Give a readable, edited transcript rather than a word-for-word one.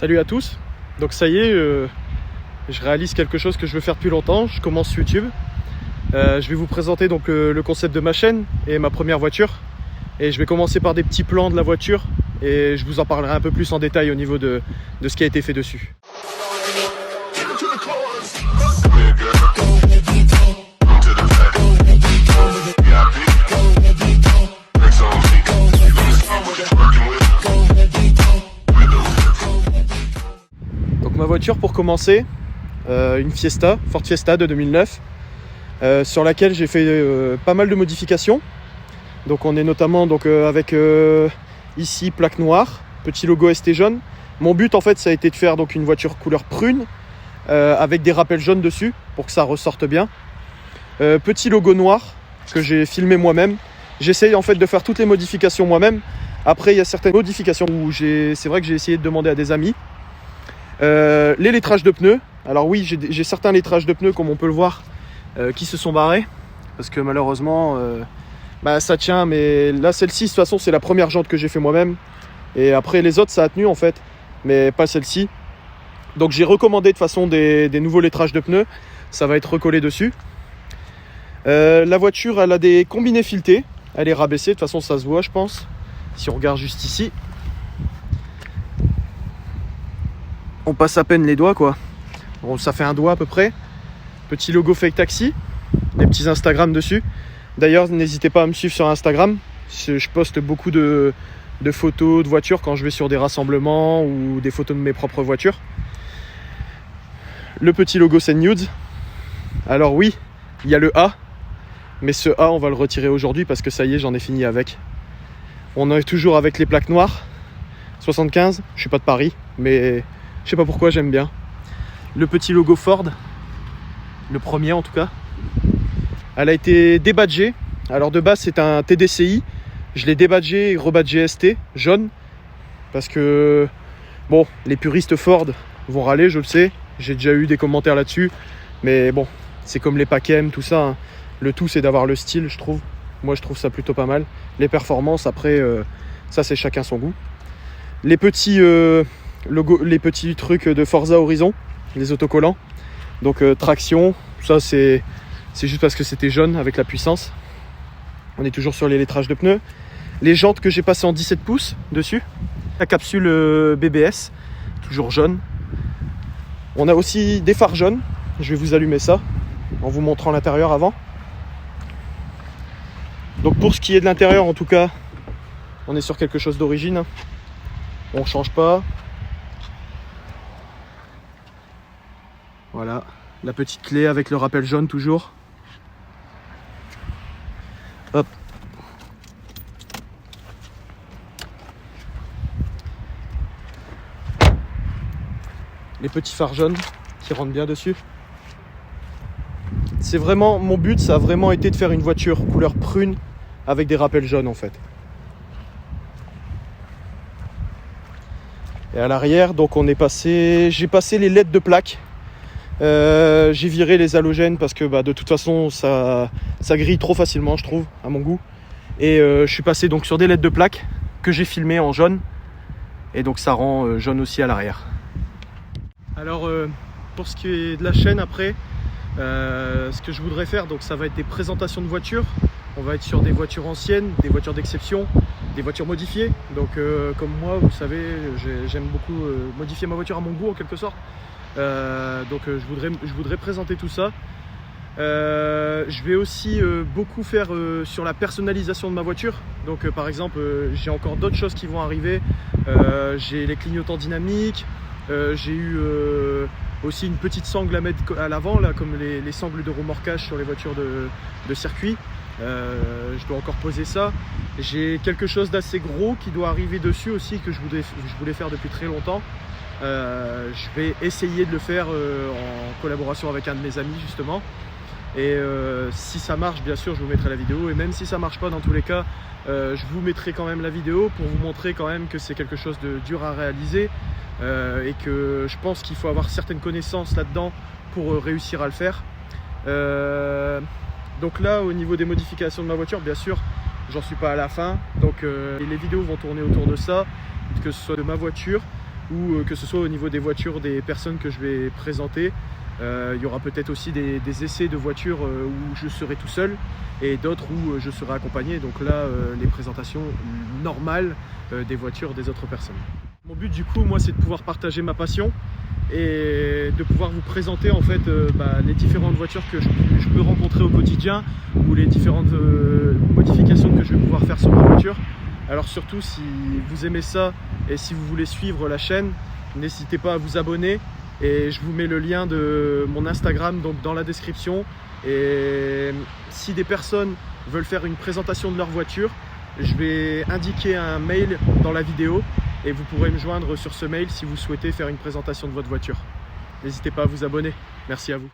Salut à tous. Donc ça y est, je réalise quelque chose que je veux faire depuis longtemps. Je commence YouTube. Je vais vous présenter donc le concept de ma chaîne et ma première voiture. Et je vais commencer par des petits plans de la voiture et je vous en parlerai un peu plus en détail au niveau de ce qui a été fait dessus. Donc ma voiture pour commencer, une Fiesta, Ford Fiesta de 2009, sur laquelle j'ai fait pas mal de modifications. Donc on est notamment avec ici plaque noire, petit logo ST jaune. Mon but en fait ça a été de faire donc une voiture couleur prune avec des rappels jaunes dessus pour que ça ressorte bien. Petit logo noir que j'ai filmé moi-même. J'essaye en fait de faire toutes les modifications moi-même. Après il y a certaines modifications où c'est vrai que j'ai essayé de demander à des amis. Les lettrages de pneus. Alors oui, j'ai certains lettrages de pneus comme on peut le voir qui se sont barrés parce que malheureusement ça tient, mais là celle-ci de toute façon c'est la première jante que j'ai fait moi-même et après les autres ça a tenu en fait, mais pas celle-ci. Donc j'ai recommandé de toute façon des nouveaux lettrages de pneus, ça va être recollé dessus. La voiture elle a des combinés filetés, elle est rabaissée, de toute façon ça se voit je pense si on regarde juste ici. On passe à peine les doigts quoi. Bon, ça fait un doigt à peu près. Petit logo Fake Taxi, des petits Instagram dessus. D'ailleurs n'hésitez pas à me suivre sur Instagram. Je poste beaucoup de photos de voitures quand je vais sur des rassemblements ou des photos de mes propres voitures. Le petit logo Send Nudes. Alors oui, il y a le A, mais ce A on va le retirer aujourd'hui parce que ça y est, j'en ai fini avec. On est toujours avec les plaques noires 75, je suis pas de Paris, mais je sais pas pourquoi j'aime bien. Le petit logo Ford, le premier en tout cas. Elle a été débadgée. Alors de base c'est un TDCi. Je l'ai débadgé et rebadgé ST jaune. Parce que bon, les puristes Ford vont râler, je le sais. J'ai déjà eu des commentaires là-dessus. Mais bon, c'est comme les Pacem, tout ça. Hein. Le tout c'est d'avoir le style, je trouve. Moi je trouve ça plutôt pas mal. Les performances après, ça c'est chacun son goût. Les petits les petits trucs de Forza Horizon, les autocollants. Donc traction, ça c'est juste parce que c'était jaune avec la puissance. On est toujours sur les lettrages de pneus. Les jantes que j'ai passées en 17 pouces dessus. La capsule BBS, toujours jaune. On a aussi des phares jaunes. Je vais vous allumer ça en vous montrant l'intérieur avant. Donc pour ce qui est de l'intérieur en tout cas, on est sur quelque chose d'origine. On ne change pas. Voilà, la petite clé avec le rappel jaune toujours. Hop. Les petits phares jaunes qui rentrent bien dessus. C'est vraiment, mon but ça a vraiment été de faire une voiture couleur prune avec des rappels jaunes en fait. Et à l'arrière, donc j'ai passé les LED de plaque. J'ai viré les halogènes parce que de toute façon ça grille trop facilement je trouve à mon goût. Et je suis passé donc sur des LED de plaque que j'ai filmé en jaune. Et donc ça rend jaune aussi à l'arrière. Alors pour ce qui est de la chaîne après, ce que je voudrais faire, donc ça va être des présentations de voitures. On va être sur des voitures anciennes, des voitures d'exception, des voitures modifiées. Donc comme moi vous savez, j'aime beaucoup modifier ma voiture à mon goût en quelque sorte. Donc je voudrais présenter tout ça. Je vais aussi beaucoup faire sur la personnalisation de ma voiture. Donc par exemple j'ai encore d'autres choses qui vont arriver. J'ai les clignotants dynamiques. J'ai eu aussi une petite sangle à mettre à l'avant là, comme les sangles de remorquage sur les voitures de circuit. Je dois encore poser ça. J'ai quelque chose d'assez gros qui doit arriver dessus aussi que je voulais faire depuis très longtemps. Je vais essayer de le faire en collaboration avec un de mes amis justement. Et si ça marche, bien sûr je vous mettrai la vidéo. Et même si ça marche pas, dans tous les cas je vous mettrai quand même la vidéo pour vous montrer quand même que c'est quelque chose de dur à réaliser. Et que je pense qu'il faut avoir certaines connaissances là-dedans pour réussir à le faire. Donc là au niveau des modifications de ma voiture, bien sûr j'en suis pas à la fin. Donc les vidéos vont tourner autour de ça, que ce soit de ma voiture, ou que ce soit au niveau des voitures des personnes que je vais présenter. Il y aura peut-être aussi des essais de voitures où je serai tout seul et d'autres où je serai accompagné. Donc là, les présentations normales des voitures des autres personnes. Mon but du coup, moi, c'est de pouvoir partager ma passion et de pouvoir vous présenter en fait les différentes voitures que je peux rencontrer au quotidien ou les différentes modifications que je vais pouvoir faire sur ma voiture. Alors surtout, si vous aimez ça et si vous voulez suivre la chaîne, n'hésitez pas à vous abonner. Et je vous mets le lien de mon Instagram donc dans la description. Et si des personnes veulent faire une présentation de leur voiture, je vais indiquer un mail dans la vidéo et vous pourrez me joindre sur ce mail si vous souhaitez faire une présentation de votre voiture. N'hésitez pas à vous abonner. Merci à vous.